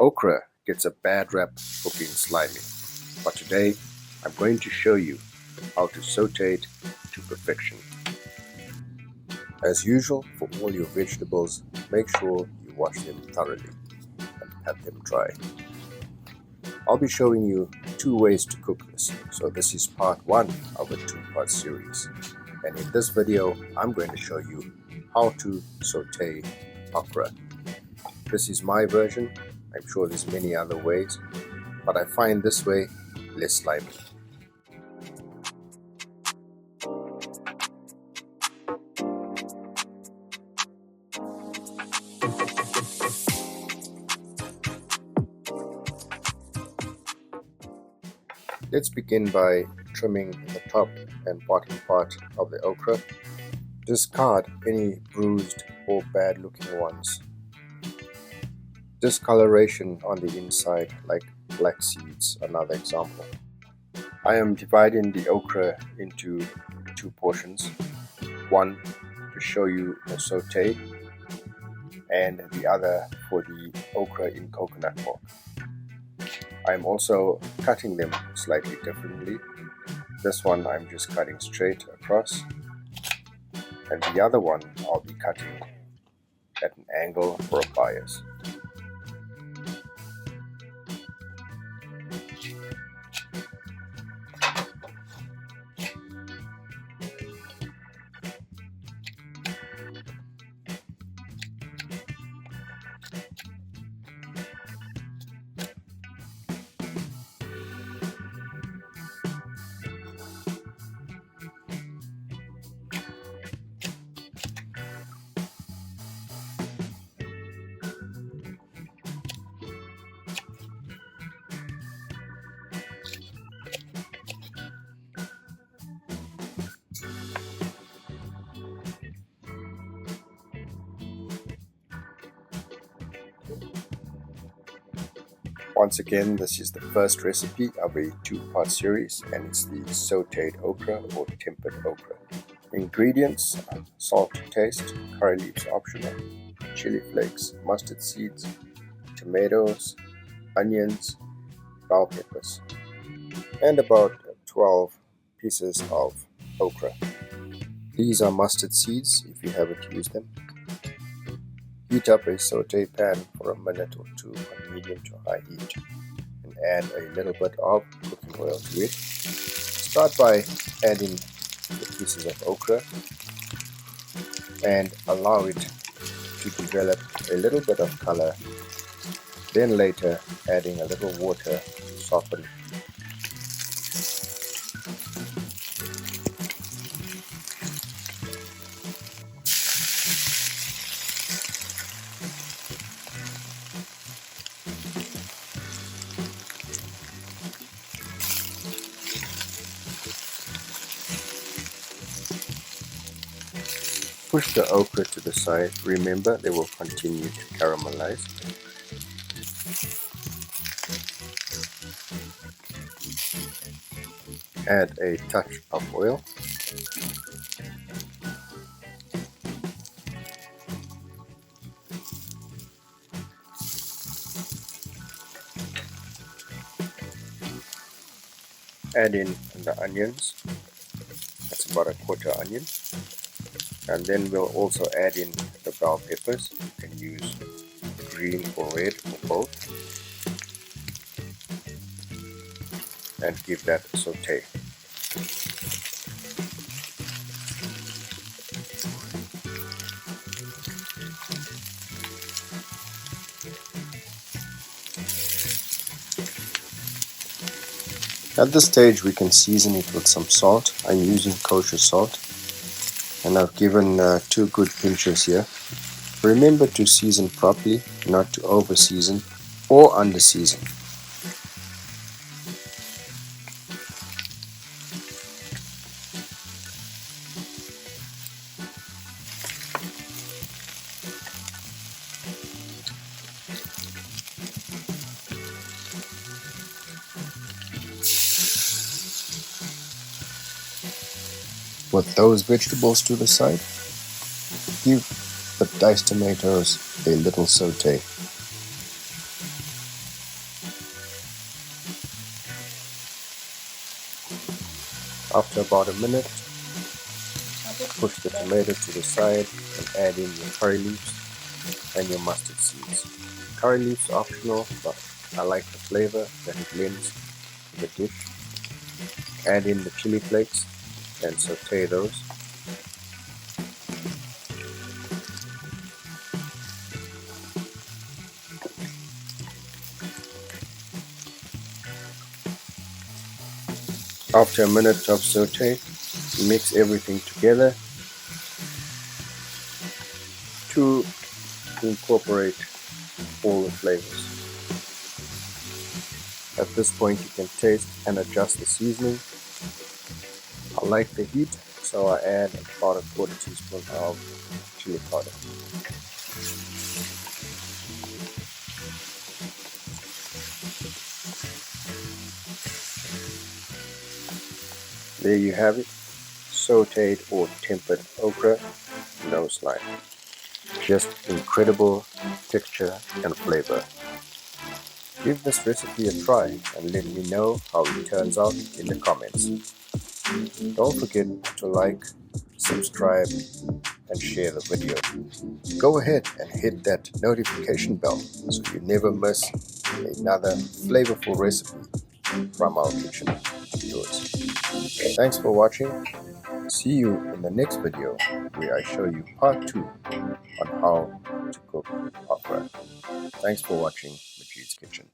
Okra gets a bad rap for being slimy, but today I'm going to show you how to saute it to perfection. As usual, for all your vegetables, make sure you wash them thoroughly and pat them dry. I'll be showing you 2 ways to cook this, so this is part 1 of a 2-part series. And in this video, I'm going to show you how to saute okra. This is my version. I'm sure there's many other ways, but I find this way less slimy. Let's begin by trimming the top and bottom part of the okra. Discard any bruised or bad looking ones. Discoloration on the inside, like black seeds, another example. I am dividing the okra into 2 portions. One to show you the saute, and the other for the okra in coconut milk. I'm also cutting them slightly differently. This one I'm just cutting straight across, and the other one I'll be cutting at an angle or a bias. Once again, this is the first recipe of a 2-part series, and it's the sautéed okra or tempered okra. Ingredients: salt to taste, curry leaves optional, chili flakes, mustard seeds, tomatoes, onions, bell peppers, and about 12 pieces of okra. These are mustard seeds if you haven't used them. Heat up a saute pan for a minute or 2 on medium to high heat and add a little bit of cooking oil to it. Start by adding the pieces of okra and allow it to develop a little bit of color. Then later adding a little water to soften. Push the okra to the side. Remember, they will continue to caramelize. Add a touch of oil. Add in the onions. That's about a 1/4 onion. And then we'll also add in the bell peppers. You can use green or red or both, and give that a saute. At this stage we can season it with some salt. I'm using kosher salt, and I've given 2 good pinches here. Remember to season properly, not to over season or under season. With those vegetables to the side, give the diced tomatoes a little saute. After about a minute, push the tomato to the side and add in your curry leaves and your mustard seeds. Curry leaves are optional, but I like the flavor that it lends to the dish. Add in the chili flakes and saute those. After a minute of saute, mix everything together to incorporate all the flavors. At this point you can taste and adjust the seasoning. I like the heat, so I add about a quarter teaspoon of chili powder. There you have it, sauteed or tempered okra, no slime. Just incredible texture and flavor. Give this recipe a try and let me know how it turns out in the comments. Don't forget to like, subscribe and share the video. Go ahead and hit that notification bell so you never miss another flavorful recipe from our kitchen yours. Thanks for watching. See you in the next video where I show you part 2 on how to cook okra. Thanks for watching.